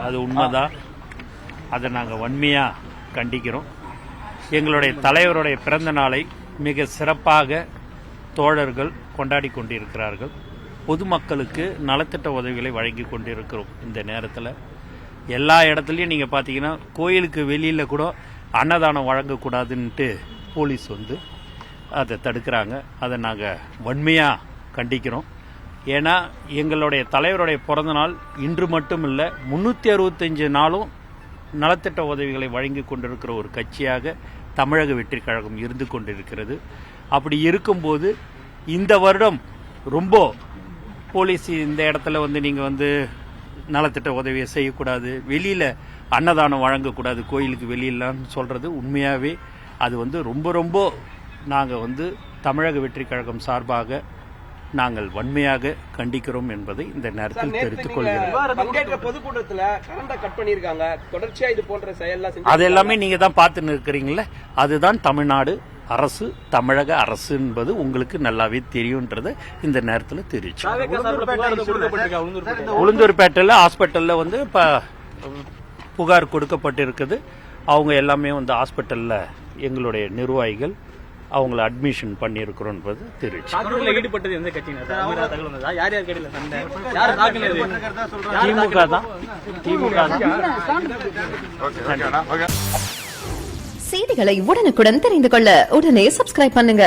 அது உண்மைதான். அதை நாங்கள் வன்மையாக கண்டிக்கிறோம். எங்களுடைய தலைவருடைய பிறந்த நாளை மிக சிறப்பாக தோழர்கள் கொண்டாடி கொண்டிருக்கிறார்கள். பொதுமக்களுக்கு நலத்திட்ட உதவிகளை வழங்கி கொண்டிருக்கிறோம். இந்த நேரத்தில் எல்லா இடத்துலையும் நீங்கள் பார்த்தீங்கன்னா கோயிலுக்கு வெளியில் கூட அன்னதானம் வழங்கக்கூடாதுன்ட்டு போலீஸ் வந்து அதை தடுக்கிறாங்க. அதை நாங்கள் வன்மையாக கண்டிக்கிறோம். ஏன்னா எங்களுடைய தலைவருடைய பிறந்த நாள் இன்று மட்டும் இல்லை, 365 நாளும் நலத்திட்ட உதவிகளை வழங்கி கொண்டிருக்கிற ஒரு கட்சியாக தமிழக வெற்றி கழகம் இருந்து கொண்டிருக்கிறது. அப்படி இருக்கும்போது இந்த வருடம் ரொம்ப போலீஸ் இந்த இடத்துல வந்து நீங்கள் வந்து நலத்திட்ட உதவியை செய்யக்கூடாது, வெளியில் அன்னதானம் வழங்கக்கூடாது கோயிலுக்கு வெளியிலான்னு சொல்கிறது உண்மையாகவே அது வந்து ரொம்ப ரொம்ப நாங்கள் வந்து தமிழக வெற்றி கழகம் சார்பாக நாங்கள் வன்மையாக கண்டிக்கிறோம் என்பதை இந்த நேரத்தில் தெரிவித்துக் கொள்கிறோம். அதெல்லாமே நீங்க தான் பார்த்து இருக்கிறீங்களே, அதுதான் தமிழ்நாடு அரசு, தமிழக அரசு என்பது உங்களுக்கு நல்லாவே தெரியும்ன்றது இந்த நேரத்தில் தெரிவிச்சு. உளுந்தூர்பேட்டையில் ஹாஸ்பிட்டலில் வந்து இப்போ புகார் கொடுக்கப்பட்டிருக்குது. அவங்க எல்லாமே வந்து ஹாஸ்பிட்டலில் எங்களுடைய நிர்வாகிகள் அவங்கள அட்மிஷன் பண்ணியிருக்கிறோம் என்பது தெரிவிச்சு. திமுக தான். செய்திகளை உடனுக்குடன் தெரிந்து கொள்ள உடனே சப்ஸ்கிரைப் பண்ணுங்க.